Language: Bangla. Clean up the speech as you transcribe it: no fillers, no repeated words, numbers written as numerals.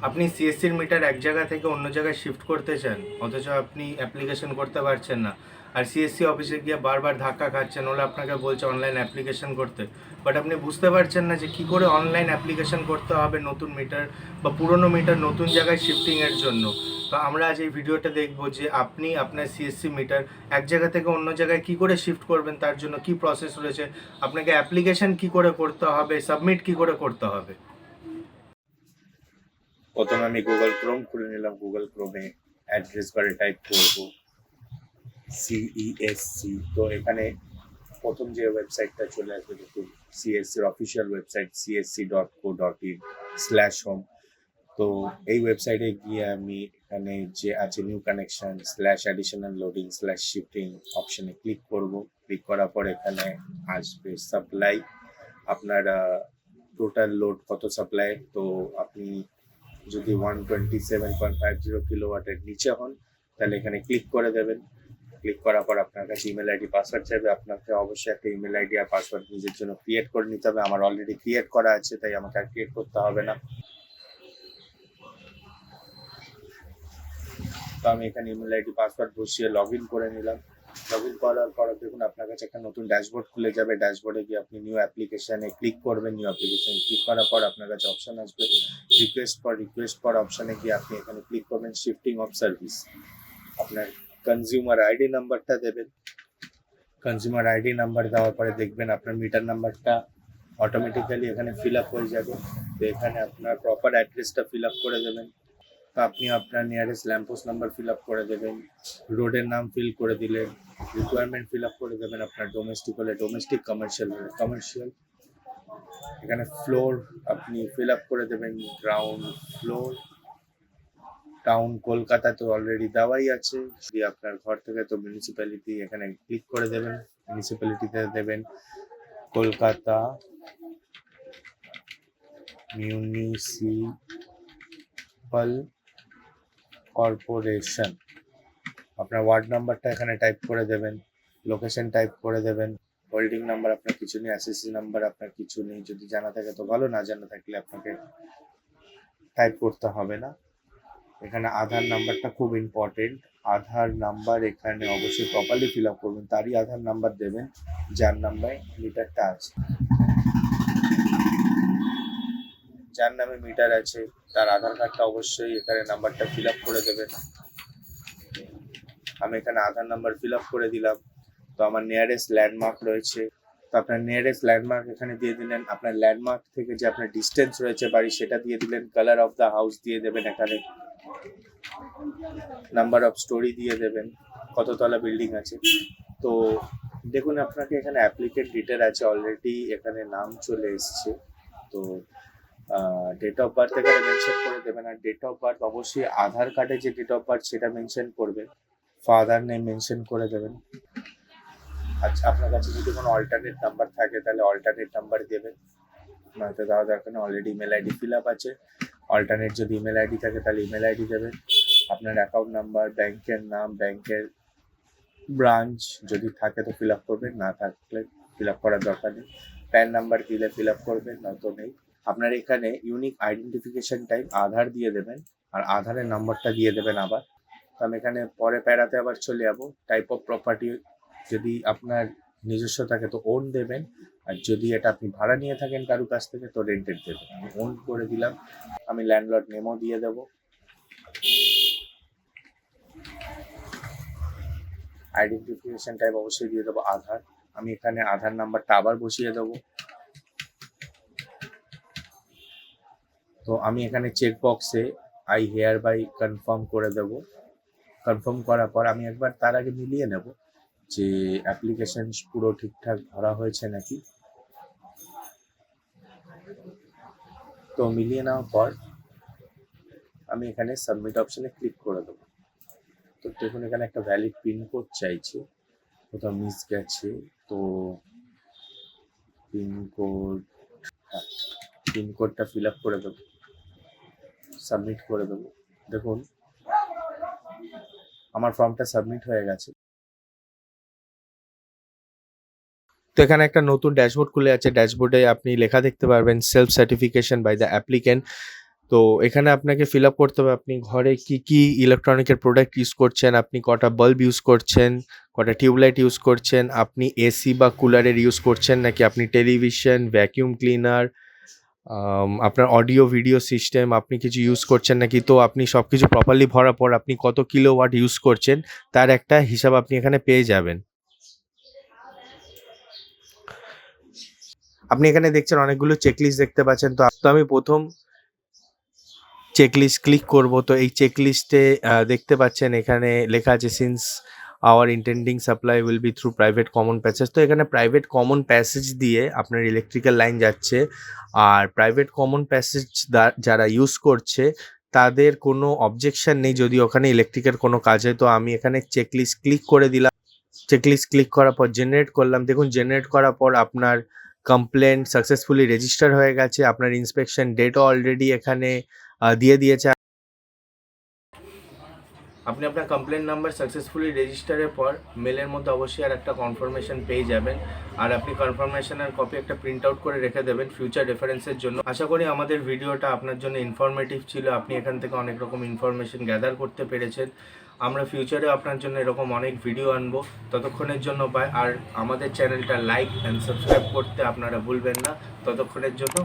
আপনি সিএসসির মিটার এক জায়গা থেকে অন্য জায়গায় শিফট করতে চান, অথচ আপনি অ্যাপ্লিকেশন করতে পারছেন না। আর সিএসসি অফিসে গিয়ে বারবার ধাক্কা খাচ্ছেন, ওরা আপনাকে বলছে অনলাইন অ্যাপ্লিকেশন করতে। বাট আপনি বুঝতে পারছেন না যে কী করে অনলাইন অ্যাপ্লিকেশন করতে হবে নতুন মিটার বা পুরনো মিটার নতুন জায়গায় শিফটিংয়ের জন্য। তো আমরা আজ এই ভিডিওটা দেখব যে আপনি আপনার সিএসসি মিটার এক জায়গা থেকে অন্য জায়গায় কী করে শিফট করবেন, তার জন্য কী প্রসেস রয়েছে, আপনাকে অ্যাপ্লিকেশন কী করে করতে হবে, সাবমিট কী করে করতে হবে। প্রথমে আমি গুগল ক্রোম খুলে নিলাম। গুগল ক্রোমে অ্যাড্রেস বারে টাইপ করব সিইএসসি। তো এখানে প্রথম যে ওয়েবসাইটটা চলে আসবে দেখুন, সিএসসির অফিসিয়াল ওয়েবসাইট csc.co.in/home। তো এই ওয়েবসাইটে গিয়ে আমি এখানে যে আছে new connection /additional loading /shifting অপশনে ক্লিক করব। ক্লিক করার পর এখানে আসবে সাপ্লাই, আপনার টোটাল লোড কত সাপ্লাই। তো আপনি যদি 127.50 কিলোওয়াটের নিচে হন তাহলে এখানে ক্লিক করে দেবেন। ক্লিক করার পর আপনার কাছে ইমেল আইডি পাসওয়ার্ড চাইবে। আপনাকে অবশ্যই একটা ইমেল আইডি আর পাসওয়ার্ড নিজের জন্য ক্রিয়েট করে নিতে হবে। আমার অলরেডি ক্রিয়েট করা আছে, তাই আমাকে আর ক্রিয়েট করতে হবে না। তো আমি এখানে ইমেল আইডি পাসওয়ার্ড বসিয়ে লগ ইন করে নিলাম। লগ ইন করার পর দেখুন আপনার কাছে একটা নতুন ড্যাশবোর্ড খুলে যাবে। ড্যাশবোর্ডে গিয়ে আপনি নিউ অ্যাপ্লিকেশনে ক্লিক করবেন। নিউ অ্যাপ্লিকেশনে ক্লিক করার পর আপনার কাছে অপশন আসবে রিকোয়েস্ট ফর অপশনে গিয়ে আপনি এখানে ক্লিক করবেন শিফটিং অফ সার্ভিস। আপনার কনজিউমার আইডি নাম্বারটা দেবেন। কনজিউমার আইডি নাম্বার দেওয়ার পরে দেখবেন আপনার মিটার নাম্বারটা অটোমেটিক্যালি এখানে ফিল আপ হয়ে যাবে। তো এখানে আপনার প্রপার অ্যাড্রেসটা ফিল আপ করে দেবেন। তো আপনি আপনার nearest lamppost number fill up করে দেবেন, রোডের নাম ফিল করে দিলেন, রিকোয়ারমেন্ট ফিল আপ করে দেবেন। আপনার ডোমেস্টিক হলে ডোমেস্টিক, কমার্শিয়াল হলে কমার্শিয়াল। এখানে ফ্লোর আপনি ফিল আপ করে দেবেন, গ্রাউন্ড ফ্লোর। টাউন কলকাতা তো অলরেডি দেওয়াই আছে। যদি আপনার ঘর থেকে তো মিউনিসিপ্যালিটি এখানে ক্লিক করে দেবেন। মিউনিসিপ্যালিটিতে দেবেন কলকাতা মিউনিসিপাল কর্পোরেশন। আপনার ওয়ার্ড নাম্বারটা এখানে টাইপ করে দেবেন, লোকেশন টাইপ করে দেবেন। হোল্ডিং নাম্বার আপনার কিছু নেই, এসএসসি নাম্বার আপনার কিছু নেই। যদি জানা থাকে তো ভালো, না জানা থাকলে আপনাকে টাইপ করতে হবে না। এখানে আধার নাম্বারটা খুব ইম্পর্টেন্ট। আধার নাম্বার এখানে অবশ্যই প্রপারলি ফিল আপ করবেন। তারই আধার নাম্বার দেবেন যার নাম্বারে মিটারটা আছে। যার নামে মিটার আছে তার আধার কার্ডটা অবশ্যই এখানে নাম্বারটা ফিল আপ করে দেবেন। আমি এখানে আধার নাম্বার ফিল আপ করে দিলাম। তো আমার নিয়ারেস্ট ল্যান্ডমার্ক রয়েছে, তো আপনার নিয়ারেস্ট ল্যান্ডমার্ক এখানে দিয়ে দিলেন। আপনার ল্যান্ডমার্ক থেকে যে আপনার ডিস্টেন্স রয়েছে বাড়ি সেটা দিয়ে দিলেন। কালার অফ দ্য হাউস দিয়ে দেবেন এখানে। নাম্বার অফ স্টোরি দিয়ে দেবেন, কততলা বিল্ডিং আছে। তো দেখুন আপনাকে এখানে অ্যাপ্লিকেন্ট ডিটেল আছে, অলরেডি এখানে নাম চলে এসছে। তো ডেট অফ বার্থ এখানে মেনশন করে দেবেন। আর ডেট অফ বার্থ অবশ্যই আধার কার্ডে যে ডেট অফ বার্থ সেটা মেনশন করবেন। ফাদার নেম মেনশন করে দেবেন। আচ্ছা, আপনার কাছে যদি কোনো অল্টারনেট নাম্বার থাকে তাহলে অল্টারনেট নাম্বার দেবেন, নয়তো দেওয়া দরকার নেই। Already email ID fill up আছে। অল্টারনেট যদি ইমেল আইডি থাকে তাহলে ইমেল আইডি দেবেন। আপনার অ্যাকাউন্ট নাম্বার, ব্যাংকের নাম, ব্যাংকের ব্রাঞ্চ যদি থাকে তো ফিল আপ করবেন, না থাকলে ফিল আপ করার দরকার নেই। প্যান নাম্বার দিলে ফিল আপ করবেন, নয়তো নেই। আপনার এখানে ইউনিক আইডেন্টিফিকেশন টাইপ আধার দিয়ে দেবেন, আর আধারের নাম্বারটা দিয়ে দেবেন আবার। তো আমি এখানে পরে প্যারাতে আবার চলে যাবো। টাইপ অফ প্রপার্টি যদি আপনার নিজস্ব থাকে তো ওন দেবেন, আর যদি এটা আপনি ভাড়া নিয়ে থাকেন কারো কাছ থেকে তো রেন্টেড দেবেন। আমি ওন করে দিলাম। আমি ল্যান্ডলর্ড নেমও দিয়ে দেবো। আইডেন্টিফিকেশন টাইপ অবশ্যই দিয়ে দেবো আধার। আমি এখানে আধার নাম্বারটা আবার বসিয়ে দেবো। তো আমি এখানে চেক বক্সে আই হেয়ার বাই কনফার্ম করে দেবো। কনফার্ম করার পর আমি একবার তার আগে মিলিয়ে নেব যে অ্যাপ্লিকেশন পুরো ঠিকঠাক ধরা হয়েছে নাকি। তো মিলিয়ে নেওয়ার পর আমি এখানে সাবমিট অপশনে ক্লিক করে দেবো। তো দেখুন এখানে একটা ভ্যালিড পিনকোড চাইছে, কোথাও মিস গেছে। তো পিনকোড, হ্যাঁ, পিনকোডটা ফিল আপ করে দেবো, সাবমিট করে দেবো। দেখুন আমার ফর্মটা সাবমিট হয়ে গেছে। তো এখানে একটা নতুন ড্যাশবোর্ড খুলে আছে। ড্যাশবোর্ডে আপনি লেখা দেখতে পারবেন self certification by the applicant. তো এখানে আপনাকে ফিল আপ করতে হবে আপনি ঘরে কি কি ইলেকট্রনিকের প্রোডাক্ট ইউজ করছেন, আপনি কটা বাল্ব ইউজ করছেন, কটা টিউবলাইট ইউজ করছেন, আপনি এসি বা কুলারের ইউজ করছেন নাকি আপনি টেলিভিশন, ভ্যাকিউম ক্লিনার, আপনার অডিও ভিডিও সিস্টেম আপনি কিছু ইউজ করছেন নাকি। তো আপনি সব কিছু প্রপারলি ভরার পর আপনি কত কিলোওয়াট ইউজ করছেন তার একটা হিসাব আপনি এখানে পেয়ে যাবেন। আপনি এখানে দেখছেন অনেকগুলো চেকলিস্ট দেখতে পাচ্ছেন। তো আমি প্রথম চেকলিস্ট ক্লিক করব। তো এই চেকলিস্টে দেখতে পাচ্ছেন এখানে লেখা আছে since our intending supply will be through private common passage. তো এখানে প্রাইভেট কমন প্যাসেজ দিয়ে আপনার ইলেকট্রিক্যাল লাইন যাচ্ছে। আর প্রাইভেট কমন প্যাসেজ যারা ইউজ করছে তাদের কোনো অবজেকশন নেই যদি ওখানে ইলেকট্রিকের কোনো কাজ হয়। তো আমি এখানে চেকলিস্ট ক্লিক করে দিলাম। চেকলিস্ট ক্লিক করার পর জেনারেট করলাম। দেখুন জেনারেট করার পর আপনার কমপ্লেন্ট সাকসেসফুলি রেজিস্টার হয়ে গেছে। আপনার ইন্সপেকশন ডেটও অলরেডি এখানে দিয়ে দিয়েছে। আপনি আপনার কমপ্লেন নাম্বার সাকসেসফুলি রেজিস্টারের পর মেলের মধ্যে অবশ্যই আর একটা কনফার্মেশন পেয়ে যাবেন। আর আপনি কনফার্মেশনের কপি একটা প্রিন্ট আউট করে রেখে দেবেন ফিউচার রেফারেন্সের জন্য। আশা করি আমাদের ভিডিওটা আপনার জন্য ইনফরমেটিভ ছিল, আপনি এখান থেকে অনেক রকম ইনফরমেশন গ্যাদার করতে পেরেছেন। আমরা ফিউচারে আপনার জন্য এরকম অনেক ভিডিও আনবো। ততক্ষণের জন্য বাই। আর আমাদের চ্যানেলটা লাইক অ্যান্ড সাবস্ক্রাইব করতে আপনারা ভুলবেন না। ততক্ষণের জন্য